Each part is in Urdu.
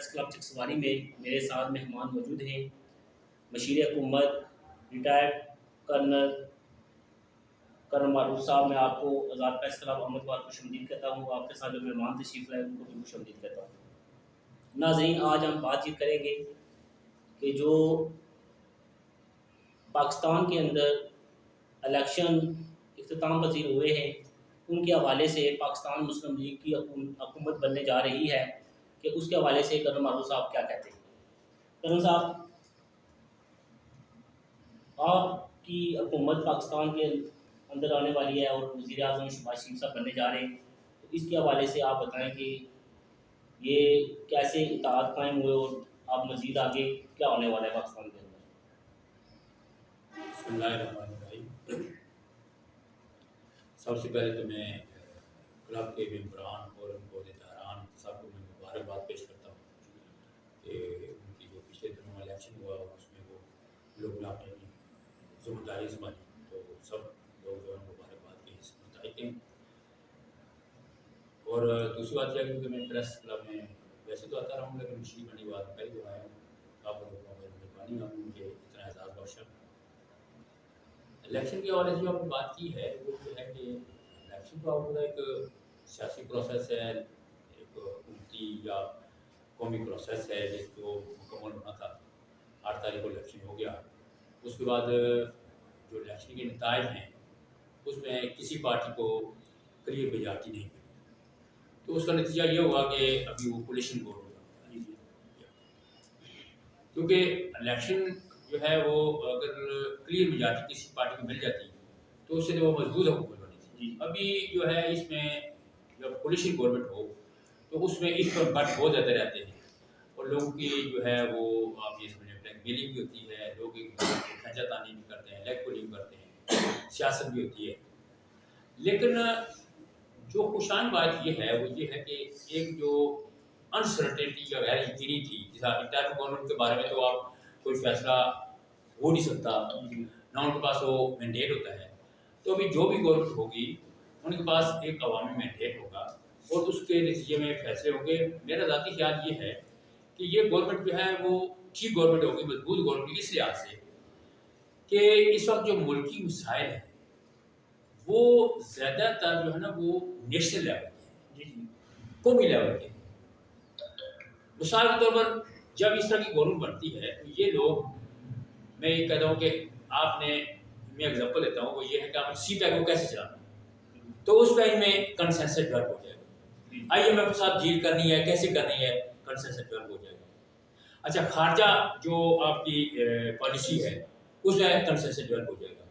پریس کلب چکسواری میں میرے ساتھ مہمان موجود ہیں مشیر حکومت ریٹائرڈ کرنل معروف صاحب. میں آپ کو آزاد پریس کلب احمد آباد خوش آمدید کہتا ہوں. آپ کے ساتھ جو مہمان تشریف لائے ان کو بھی خوش آمدید کہتا ہوں. ناظرین, آج ہم بات چیت کریں گے کہ جو پاکستان کے اندر الیکشن اختتام پذیر ہوئے ہیں ان کے حوالے سے پاکستان مسلم لیگ کی حکومت بننے جا رہی ہے کہ اس کے حوالے سے کرنل معروف صاحب کیا کہتے ہیں. کرنل صاحب, آپ کی حکومت پاکستان کے اندر آنے والی ہے اور وزیر اعظم شہباز شریف صاحب بننے جا رہے ہیں, تو اس کے حوالے سے آپ بتائیں کہ یہ کیسے اتحاد قائم ہوئے اور آپ مزید آگے کیا ہونے والا ہے پاکستان کے اندر. بسم اللہ الرحمن الرحیم. سب سے پہلے تو میں کلب کے ممبران اور ان کو عہدیداران سب کو میں مبارکباد پیش کرتا ہوں کہ ان کی جو پچھلے دنوں الیکشن ہوا اس میں وہ لوگوں نے اپنی ذمہ داری سنبھالی, تو سب لوگ جو ہے مبارکباد کے مستحق ہیں. اور دوسری بات یہ ہے کہ میں پریس کلب میں ویسے تو آتا رہا ہوں لیکن مشیر بننے کے بعد پہلے جو آیا ہوں. آپ لوگوں کا مہربانی آپ مجھے اتنا اعزاز بخشا. الیکشن کے حوالے سے جو آپ نے بات کی ہے وہ یہ ہے کہ الیکشن تو آپ ایک سیاسی پروسیس ہے, ایک حکومتی یا قومی پروسیس ہے جس کو مکمل ہونا تھا. 8 تاریخ کو الیکشن ہو گیا. اس کے بعد جو الیکشن کے نتائج ہیں اس میں کسی پارٹی کو کلیئر میجارٹی نہیں ملی, تو اس کا نتیجہ یہ ہوا کہ ابھی وہ کولیشن بورڈ ہوگا. کیونکہ الیکشن جو ہے وہ اگر کلیئر میجارٹی کسی پارٹی کو مل جاتی تو اس سے تو وہ مضبوط حکومت بنی تھی. ابھی جو ہے اس میں جب کولیشن گورنمنٹ ہو تو اس میں اس پر بٹ بہت زیادہ رہتے ہیں اور لوگوں کی جو ہے وہ آپ یہ سمجھیں بلیک میلنگ بھی ہوتی ہے, لوگ ایک دوسرے کو کھینچا تانی بھی کرتے ہیں, لیگ پولنگ کرتے ہیں, سیاست بھی ہوتی ہے. لیکن جو خوشائن بات یہ ہے وہ یہ ہے کہ ایک جو انسرٹینٹی یا غیر یقینی تھی, جیسا انٹرم گورنمنٹ کے بارے میں تو آپ کوئی فیصلہ ہو نہیں سکتا, نہ ان کے پاس وہ مینڈیٹ ہوتا ہے. تو ابھی جو بھی گورنمنٹ ہوگی ان کے پاس ایک عوامی مینڈیٹ ہوگا اور اس کے نتیجے میں فیصلے ہوں گے. میرا ذاتی خیال یہ ہے کہ یہ گورنمنٹ جو ہے وہ ٹھیک گورنمنٹ ہوگی, مضبوط گورنمنٹ, اس لحاظ سے کہ اس وقت جو ملکی مسائل ہیں وہ زیادہ تر جو ہے نا وہ نیشنل لیول کے ہیں, قومی لیول کے ہیں. مثال کے طور پر جب اس طرح کی گورنمنٹ بنتی ہے تو یہ لوگ, میں یہ کہتا ہوں کہ آپ نے, میں ایگزامپل دیتا ہوں, وہ یہ ہے کہ آپ سی پیک کو کیسے چلانا, تو اس پہ ان میں کنسنسس ڈیولپ ہو جائے گا. آئی ایم ایف کے ساتھ ڈیل کرنی ہے, کیسے کرنی ہے, کنسنسس ڈیولپ ہو جائے گا. اچھا, خارجہ جو آپ کی پالیسی ہے اس میں کنسنسس ڈیولپ ہو جائے گا.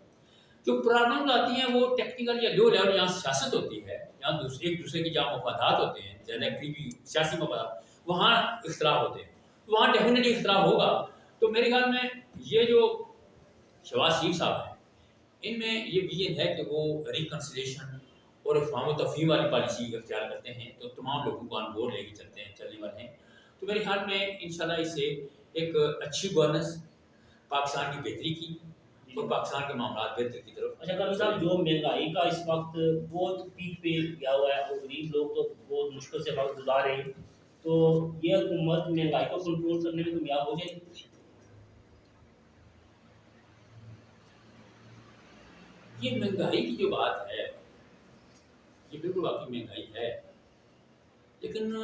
جو پرابلمز آتی ہیں وہ ٹیکنیکل یا لو لیول جہاں سیاست ہوتی ہے, جہاں ایک دوسرے کے جہاں مفادات ہوتے ہیں, زیادہ قریبی سیاسی مفادات, وہاں اختلاف ہوتے ہیں, تو وہاں ڈیفینیٹلی اختلاف ہوگا. تو میرے خیال میں یہ جو شہباز شریف صاحب ہیں ان میں یہ ویژن ہے کہ وہ ریکنسلیشن اور افہام و تفہیم والی پالیسی اختیار کرتے ہیں, تو تمام لوگوں کو آن بورڈ لے کے چلتے ہیں, چلنے والے ہیں. تو میرے خیال میں انشاءاللہ اس سے ایک اچھی گورننس پاکستان کی بہتری کی اور پاکستان کے معاملات بہتری کی طرف. اچھا کرنل صاحب, جو مہنگائی کا اس وقت بہت پیک پہ گیا ہوا ہے اور غریب لوگ تو بہت مشکل سے وقت گزار رہے ہیں, تو یہ حکومت مہنگائی کو کنٹرول کرنے میں کامیاب ہو جائے گی؟ یہ مہنگائی کی جو بات ہے یہ بالکل واقعی مہنگائی ہے, لیکن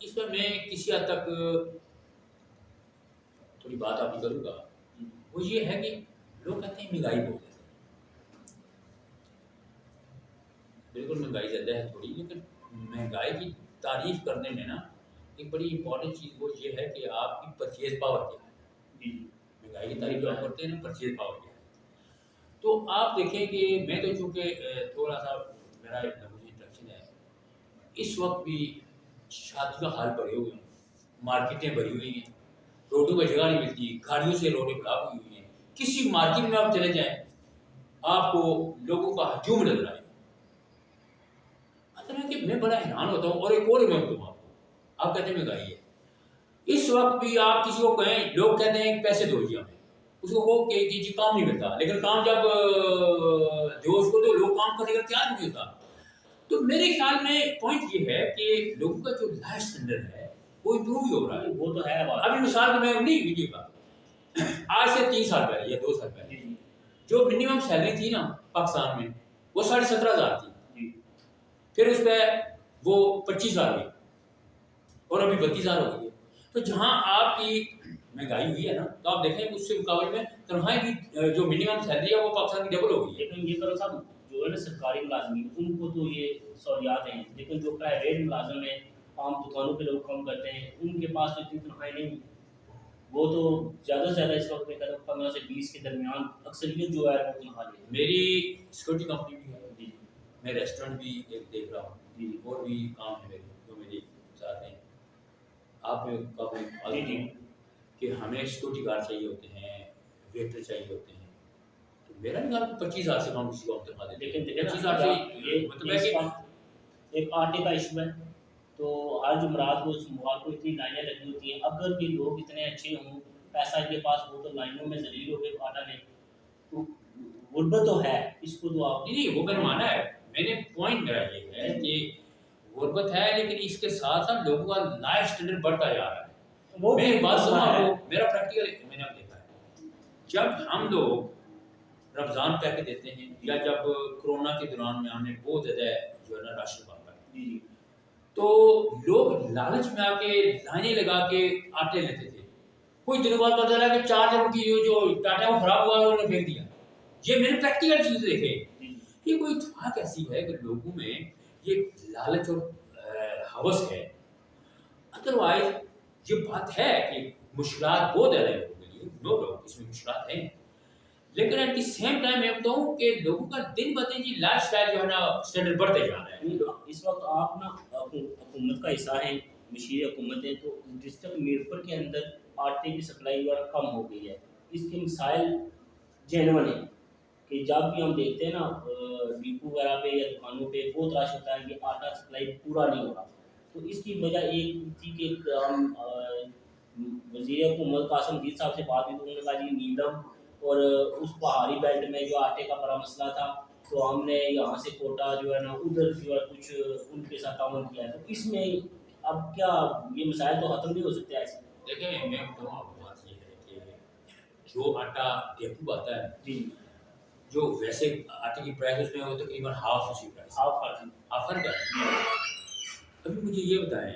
اس پر میں کسی حد تک تھوڑی بات آپ کی کروں گا. وہ یہ ہے کہ لوگ کہتے ہیں مہنگائی بہت ہے, بالکل مہنگائی زیادہ ہے تھوڑی, لیکن مہنگائی کی تعریف کرنے میں نا ایک بڑی امپورٹنٹ چیز وہ یہ ہے کہ آپ کی پرچیز پاور کیا ہے. مہنگائی کی تعریف جو آپ کرتے ہیں نا, پرچیز پاور کیا ہے. تو آپ دیکھیں کہ میں تو چونکہ تھوڑا سا میرا انٹرکشن ہے, اس وقت بھی شادی کا حال بڑے ہوئے ہیں, مارکیٹیں بھری ہوئی ہیں, روڈوں پہ جگہ نہیں ملتی, گاڑیوں سے روڈیں بلاک ہوئی ہوئی ہیں. کسی مارکیٹ میں آپ چلے جائیں آپ کو لوگوں کا ہجوم نظر آئے. اصل ہے کہ میں بڑا حیران ہوتا ہوں. اور ایک اور ایگزامپل دوں آپ کہتے ہیں مہنگائی ہے, اس وقت بھی آپ کسی کو کہیں, لوگ کہتے ہیں پیسے دو جی ہمیں, اس کو وہ کہ جی کام نہیں ملتا, لیکن کام جب جو اس کو تو لوگ کام کرنے کا تیار نہیں ہوتا. تو میرے خیال میں پوائنٹ یہ ہے کہ لوگوں کا جو لائف اسٹینڈرڈ ہے وہ امپروو ہی ہو رہا ہے. وہ تو ہے بات. ابھی مثال میں نہیں ویڈیو کا آج سے 3 سال پہلے یا 2 سال پہلے جو منیمم سیلری تھی نا پاکستان میں وہ 17,500 تھی. پھر اس پہ وہ 25,000 ہوئی اور ابھی 32,000 ہو گئی ہے. تو جہاں آپ کی مہنگائی ہوئی ہے نا تو آپ دیکھیں اس سے مقابلے میں تنہائی کی جو منیمم سیلری ہے وہ پاکستان کی ڈبل ہو گئی ہے. لیکن یہ کرو صاحب جو ہے نا سرکاری ملازمین ان کو تو یہ سہولیات ہیں، لیکن جو پرائیویٹ ملازم ہیں عام دکانوں پہ لوگ کام کرتے ہیں ان کے پاس تو اتنی تنخواہیں نہیں. وہ تو زیادہ سے زیادہ اس وقت میں 15 سے 20 کے درمیان اکثریت جو ہے وہ تنخواہ لے. میری سیکورٹی کمپنی بھی ہے، میں ریسٹورینٹ بھی ایک دیکھ رہا ہوں، اور بھی کام ہے میرے جو میرے ساتھ ہیں. آپ میں کافی کہ ہمیں سیکورٹی گارڈ چاہیے ہوتے ہیں، ویٹر چاہیے ہوتے ہیں. تو میرا نہیں کہا 25,000 سے کم کسی کو ہم تنخواہ دیتے. لیکن 25,000 سے یہ مطلب ہے کہ ایک آٹے کا ایشو ہے. تو ہر جمعرات کو سوموار کو اتنی لائنیں لگی ہوتی ہیں. اگر بھی لوگ اتنے اچھے ہوں، پیسہ ان کے پاس ہو، تو لائنوں میں ذلیل ہو کے آٹا لیں. تو غربت تو ہے، اس کو تو آپ نہیں وہ میں نے مانا ہے. میں نے پوائنٹ میرا یہ ہے کہ غربت ہے لیکن اس کے ساتھ ساتھ لوگوں کا لائف سٹینڈرڈ بڑھتا جا رہا ہے. وہ میری بات ہے. سنو، میرا پریکٹیکل میں نے دیکھا ہے جب ہم لوگ رمضان پہ کے دیتے ہیں یا جب کرونا کے دوران میں ہم نے بہت زیادہ جو ہے نا راشن مانگا ہے تو لوگ لالچ میں آ کے لائنیں لگا کے آٹے لیتے تھے. کوئی دنوں بعد پتہ چلا کہ 4 دن کی جو ٹاٹا وہ خراب ہوا ہے انہوں نے پھینک دیا. یہ میں نے پریکٹیکل چیز دیکھے. یہ کوئی اتفاق ایسی ہے کہ لوگوں میں یہ لالچ اور ہوس ہے. ادروائز یہ بات ہے کہ مشکلات بہت زیادہ لوگوں کے لیے، لوگ اس میں مشکلات ہیں، لیکن ایٹ دی سیم ٹائم میں بتاؤں ہوں کہ لوگوں کا دن بدن کی لائف اسٹائل جو ہے نا اسٹینڈرڈ بڑھتے جا رہا ہے. اس وقت آپ نا حکومت کا حصہ ہیں، مشیر حکومت ہے، تو ڈسٹرکٹ میرپور کے اندر آٹے کی سپلائی جو ہے کم ہو گئی ہے. اس کے مسائل جینون ہیں کہ جب بھی ہم دیکھتے ہیں نا ڈپو وغیرہ پہ یا دکانوں پہ بہت رش ہوتا ہے کہ آٹا سپلائی پورا نہیں ہو رہا. تو اس کی وجہ ایک تھی کہ ہم وزیر حکومت قاسم مجید صاحب سے بات ہوئی تو انہوں نے کہا جی نیلم اور اس پہاڑی بیلٹ میں جو آٹے کا بڑا مسئلہ تھا تو ہم نے یہاں سے کوٹا جو ہے نا ادھر جو ہے کچھ ان کے ساتھ تعاون کیا ہے. تو اس میں اب کیا یہ مسائل تو ختم نہیں ہو سکتے ایسے؟ دیکھیں میں بتاؤں آپ کو بات یہ ہے کہ جو آٹا ڈپو آتا ہے جی جو ویسے آٹے کی پرائس اس میں وہ تقریباً ہاف اسی پرائس آفر کا ہے. ابھی مجھے یہ بتائیں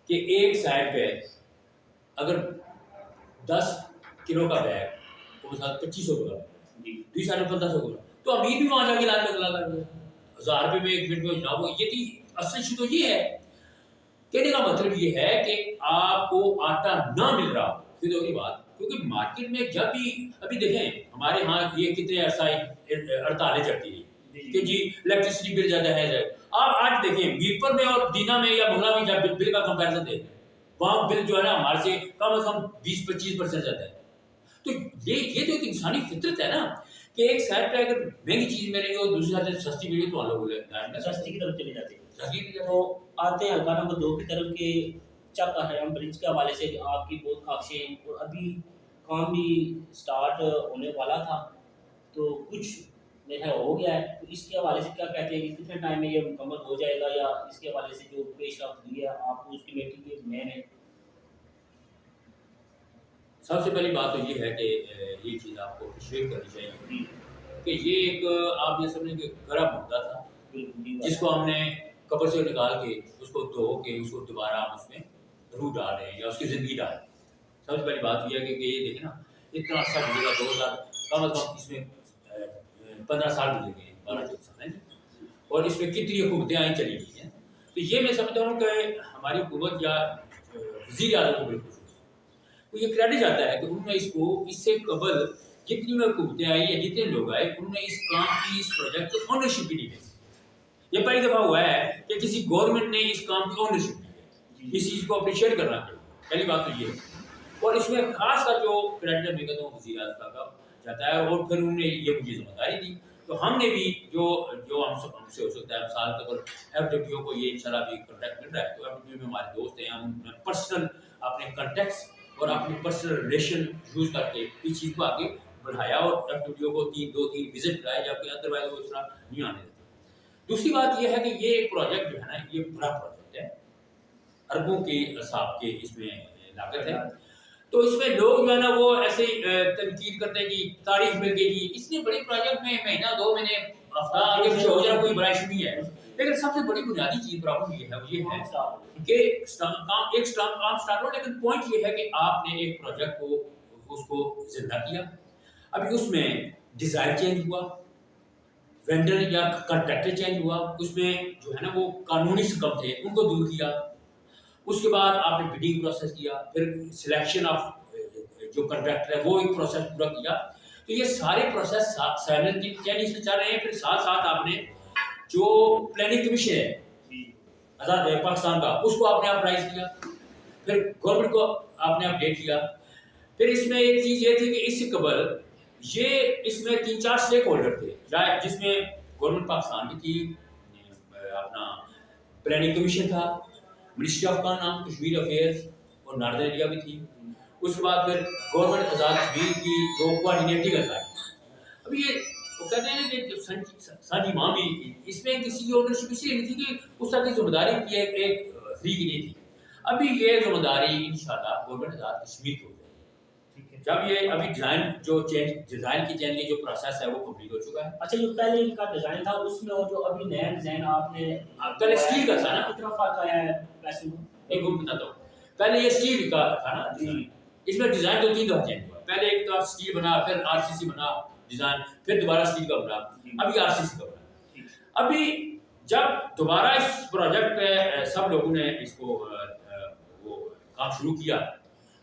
کہ ایک سائڈ پہ اگر 10 کلو کا بیگ وہ ساتھ 2500 کا دوسری سائڈ میں 1500 کا تو امیر بھی وہاں جا کے لائن میں لگا کر 1000 روپے میں ایک منٹ میں جناب یہ تھی. اصل چیز تو یہ ہے کہنے کا مطلب یہ ہے کہ آپ کو آٹا نہ مل رہا پھر اگلی بات کیونکہ مارکیٹ میں جب بھی ابھی دیکھیں ہمارے ہاں یہ کتنے عرصہ ہڑتالیں چلتی رہی کہ جی الیکٹریسٹی بل زیادہ ہے. آپ آج دیکھیں میرپور میں اور دینا میں یا بھولا میں جب بل کا کمپیریزن دیکھیں وہاں بل جو ہے نا ہمارے سے کم از کم 20-25% زیادہ ہے. تو یہ تو ایک انسانی فطرت ہے نا کہ ایک سائڈ پہ اگر مہنگی چیز ملے گی اور دوسری سائڈ سے سستی ملے گی تو ہم لوگ سستی کی طرف چلے جاتے ہیں. سستی بھی تو آتے ہیں ہلکا نمبر 2 کی طرف کے چک حرام برج کے حوالے سے آپ کی بہت خواہشیں ہیں اور ابھی کام بھی سٹارٹ ہونے والا تھا تو کچھ میرا ہو گیا ہے. تو اس کے حوالے سے کیا کہتے ہیں کہ کتنے ٹائم میں یہ مکمل ہو جائے گا یا اس کے حوالے سے جو پیش رفت ہوئی ہے آپ کو اس کمیٹی کے مین ہیں؟ سب سے پہلی بات تو یہ ہے کہ یہ چیز آپ کو اپریشیٹ کرنی چاہیے کہ یہ ایک آپ یہ سمجھیں کہ گرم ہوتا تھا جس کو ہم نے قبر سے نکال کے اس کو دھو کے اس کو دوبارہ ہم اس میں روح ڈال رہے ہیں یا اس کی زندگی ڈال رہے ہیں. سب سے پہلی بات یہ ہے کہ یہ دیکھیں نا اتنا عرصہ گزرے گا 2 سال کم از کم اس میں 15 سال گزر گئے 12-14 سال ہیں اور اس میں کتنی حکومتیں آئیں چلی گئی ہیں. تو یہ میں سمجھتا ہوں کہ ہماری حکومت یا وزیر اعظم کو بالکل تو یہ کریڈٹ جاتا ہے کہ انہوں نے اس کو اس سے قبل جتنی میں حکومتیں آئی یا جتنے لوگ آئے انہوں نے اس کام کی اس پروجیکٹ کو اونرشپ بھی نہیں دی. یہ پہلی دفعہ ہوا ہے کہ کسی گورنمنٹ نے اس کام کی اونرشپ دی ہے. اس چیز کو اپریشیٹ کرنا چاہیے پہلی بات تو یہ ہے. اور اس میں خاص کر جو کریڈٹ میں کہتا ہوں وزیر اعظم کا جاتا ہے اور پھر انہوں نے یہ مجھے ذمہ داری دی. تو ہم نے بھی جو ہم سے ہو سکتا ہے مثال کے طور ایف ڈبلیو کو یہ انشاءاللہ بھی کنٹیکٹ مل رہا ہے تو ایف ڈبلیو میں ہمارے دوست ہیں ہم پرسنل اپنے کنٹیکٹس اور اپنی پرسنل ریلیشن یوز کر کے اس چیز کو آگے بڑھایا اور ایف ڈبلیو کو 2-3 وزٹ کرایا جبکہ ادروائز وہ اس طرح نہیں آنے دیتے. دوسری بات یہ ہے کہ یہ پروجیکٹ جو ہے نا یہ بڑا پروجیکٹ ہے اربوں کے حساب کے اس میں لاگت ہے. تو اس میں لوگ جو ہے نا وہ ایسے تنقید کرتے ہیں کہ تاریخ مل گئی جی اتنے بڑے پروجیکٹ میں مہینہ 2 مہینے ہفتہ آگے پیچھے ہو جانا کوئی بڑا ایشو نہیں ہے. لیکن سب سے بڑی بنیادی چیز پرابلم یہ ہے وہ یہ ہے کہ ایک کام سٹارٹ ہو لیکن پوائنٹ یہ ہے کہ آپ نے ایک پروجیکٹ کو اس کو زندہ کیا. ابھی اس میں ڈیزائن چینج ہوا, وینڈر یا کنٹریکٹر چینج ہوا, اس میں جو ہے نا وہ قانونی سکم تھے ان کو دور کیا. اس کے بعد آپ نے بڈنگ پروسیس کیا, پھر سلیکشن آف جو کنٹریکٹر ہے وہ ایک پروسیس پورا کیا. تو یہ سارے پروسیس سائملٹینیس سے چل رہے ہیں. پھر ساتھ ساتھ آپ نے جو پلاننگ کمیشن ہے آزاد پاکستان کا اس کو آپ نے اپرائز کیا, پھر گورنمنٹ کو آپ نے اپڈیٹ کیا. پھر اس میں ایک چیز یہ تھی کہ اس سے قبل یہ اس میں 3-4 اسٹیک ہولڈر تھے جس میں گورنمنٹ پاکستان کی تھی, اپنا پلاننگ کمیشن تھا, منسٹری آف کام کشمیر افیئرس اور ناردرن انڈیا بھی تھی. اس کے بعد پھر گورنمنٹ آزاد کشمیر کی جو کوآرڈینیٹنگ اتھارٹی. ابھی یہ وہ کہتے ہیں کہ سنجی ماں بھی اس میں کسی کی اونرشپ اس لیے نہیں تھی کہ اس طرح کی ذمہ داری کی ایک فری کی نہیں تھی. ابھی یہ ذمہ داری انشاءاللہ گورنمنٹ آزاد کشمیر کو جب یہ ابھی ڈیزائن کی چینج کی جو پروسیس ہے وہ کمپلیٹ ہو چکا ہے. اچھا جو پہلے ان کا ڈیزائن تھا اس میں اور جو ابھی نیا ڈیزائن آپ نے پہلے اسٹیل کا تھا نا, کتنا فرق آیا ہے پیسے میں؟ ایک کو بتاتا ہوں. پہلے یہ اسٹیل کا تھا نا, اس میں ڈیزائن 2-3 دفعہ چینج ہوا. پہلے ایک تو اسٹیل بنا, پھر RCC بنا ڈیزائن, پھر دوبارہ اسٹیل کا بنا, ابھی RCC کا بنا. ابھی جب دوبارہ اس پروجیکٹ پہ سب لوگوں نے اس کو وہ کام شروع کیا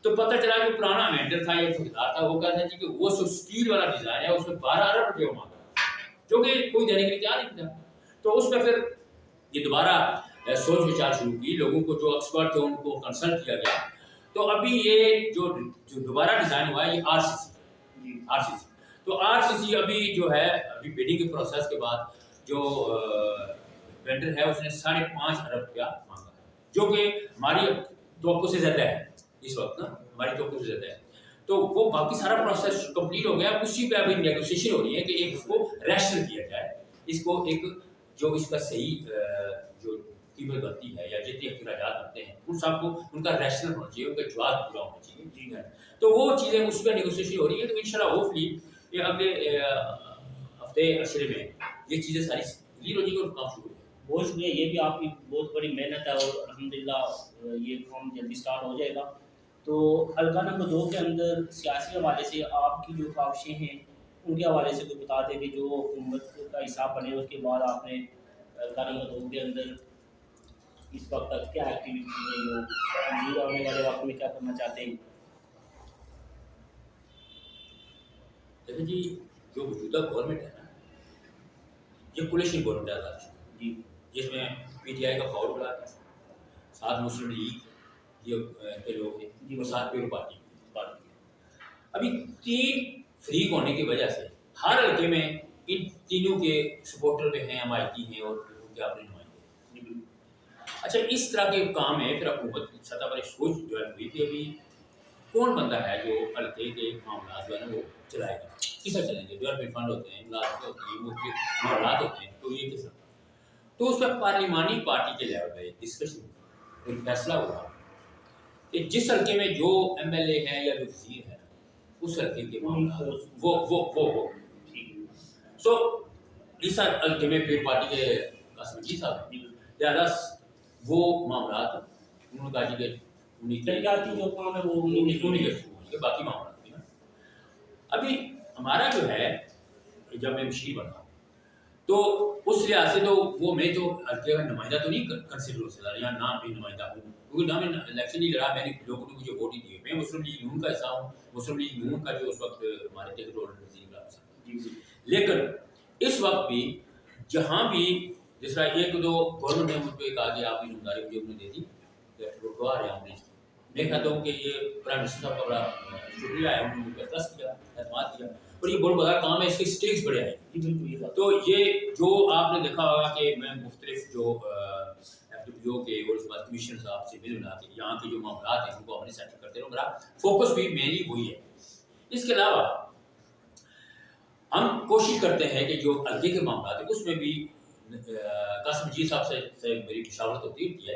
تو پتہ چلا جو پرانا وینڈر تھا یا ٹھیکیدار تھا وہ کہتا ہے کہ وہ جو اسٹیل والا ڈیزائن ہے اس میں 12 ارب روپے مانگا جو کہ کوئی دینے کے لیے تیار نہیں تھا. تو اس میں پھر یہ دوبارہ سوچ وچار شروع کی, لوگوں کو جو ایکسپرٹ تھے ان کو کنسلٹ کیا گیا. تو ابھی یہ جو دوبارہ ڈیزائن ہوا ہے یہ RCC. تو RCC ابھی جو ہے ابھی بیڈنگ کے پروسیس کے بعد جو وینڈر ہے اس نے 5.5 ارب روپیہ مانگا جو کہ ہماری توقع سے زیادہ ہے اس وقت نا, ہماری توقع سے زیادہ ہے. تو وہ باقی سارا پروسیس کمپلیٹ ہو گیا. اسی پہ ابھی نیگوسیشن ہو رہی ہے کہ ایک اس کو ریشنل کیا جائے, اس کو ایک جو اس کا صحیح جو قیمت بنتی ہے یا جتنے اخراجات بنتے ہیں ان سب کو ان کا ریشنل ہونا چاہیے, ان کا جواز پورا ہونا چاہیے. ٹھیک ہے, تو وہ چیزیں اس پہ نیگوسیشن ہو رہی ہے. تو انشاءاللہ ہوپفلی یہ اگلے ہفتے عشرے میں یہ چیزیں ساری کلیئر ہو جائیں گی اور کام شروع ہو جائے گا. بہت شکریہ, یہ بھی آپ کی بہت بڑی محنت ہے اور الحمدللہ یہ کام جلدی سٹارٹ ہو جائے گا. تو حلقہ نمبر 2 کے اندر سیاسی حوالے سے آپ کی جو کاوشیں ہیں ان کے حوالے سے کوئی بتا دیں کہ جو حکومت کا حساب بنے اس کے بعد آپ نے حلقہ نمبر 2 کے اندر اس وقت تک کیا ایکٹیویٹی کی ہے, جو مزید آنے والے وقت میں کیا کرنا چاہتے ہیں؟ دیکھیں جی, جو موجودہ گورنمنٹ ہے نا یہ کولیشن گورنمنٹ ہے آزاد جی, جس میں PTI کا فاور بلا ہے, ساتھ مسلم لیگ یہ کے لوگ ہیں جی, اور ساتھ پیرو پارٹی. بات ابھی 3 فریق ہونے کی وجہ سے ہر حلقے میں ان تینوں کے سپورٹر میں ہیں, حمایتی ہیں اور ان کے اپنے نمائندے ہیں. اچھا اس طرح کے کام ہے. پھر حکومت کی سطح پر ایک سوچ جو ہے ہوئی کہ ابھی کون بندہ ہے جو حلقے کے معاملات جو ہے نا وہ چلائے گا, کس طرح چلیں گے. ڈیولپمنٹ فنڈ ہوتے ہیں, ملازمتیں ہوتی ہیں, مختلف معاملات ہوتے ہیں, تو یہ کس طرح. تو اس میں پارلیمانی پارٹی کے لیول پہ ڈسکشن ایک فیصلہ ہوا کہ جس حلقے میں جو MLA ہے یا جو وزیر ہے اس حلقے کے معاملات وہ سو اس حلقے میں پھر پارٹی کے قاسم جی صاحب لہٰذا وہ معاملات انہوں نے کہا کہ ترقیاتی جو کام ہے وہ انہیں کے باقی معاملات میں. ابھی ہمارا جو ہے جب میں مشیر بنا تو اس لحاظ سے تو وہ میں تو حلقے کا نمائندہ تو نہیں کنسیڈر ہو سکتا, یا نام بھی نمائندہ ہوں کیونکہ نام الیکشن نہیں لڑا, میں نے لوگوں نے مجھے ووٹ ہی دیے. میں مسلم لیگ نون کا حصہ ہوں, مسلم لیگ نون کا جو اس وقت ہمارے تحت وزیر اعظم. لیکن اس وقت بھی جہاں بھی جس طرح 1-2 گورنمنٹ نے مجھ پہ کہا کہ آپ کی ذمہ داری مجھے انہوں نے دے دی, گوا رہے ہم نے. میں کہتا ہوں کہ یہ پرائم منسٹر صاحب کا بڑا شکریہ ہے, انہوں نے مجھ پہ ٹرسٹ کیا, اعتماد کیا, اور یہ بہت بڑا کام ہے, اس کے اسٹیکس بڑے ہیں. تو یہ جو آپ نے دیکھا ہوگا کہ میں مختلف جو FWO کے اور اس بعد کمیشن صاحب سے مل ملا کے یہاں کے جو معاملات ہیں ان کو ہم نے سیٹل کرتے رہو. میرا فوکس بھی مینلی وہی ہے. اس کے علاوہ ہم کوشش کرتے ہیں کہ جو حلقے کے معاملات ہیں اس میں بھی قاسم جی صاحب سے میری مشاورت ہوتی ہے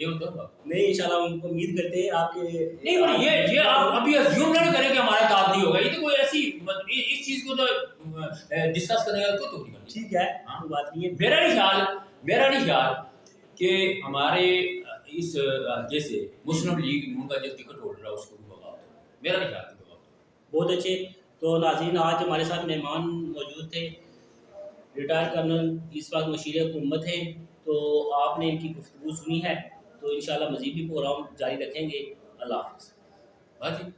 یہ ہوتا نہیں انشاءاللہ ہم امید کرتے ہیں آپ کے نہیں، پر یہ آپ ابھی ازیوم نہ کریں کہ ہمارا کام نہیں ہوگا. یہ تو کوئی ایسی اس چیز کو تو ڈسکس کرنے کا کوئی تو نہیں. ٹھیک ہے کوئی بات نہیں ہے. میرا نہیں خیال کہ ہمارے اس حلقے سے مسلم لیگ نون کا جو ٹکٹ ہولڈر ہے اس کو بھی میرا نہیں خیال. بہت اچھے. تو ناظرین آج ہمارے ساتھ مہمان موجود تھے، ریٹائر کرنل اس وقت مشیر حکومت ہیں. تو آپ نے ان کی گفتگو سنی ہے، تو انشاءاللہ مزید بھی پروگرام جاری رکھیں گے. اللہ حافظ. ہاں جی.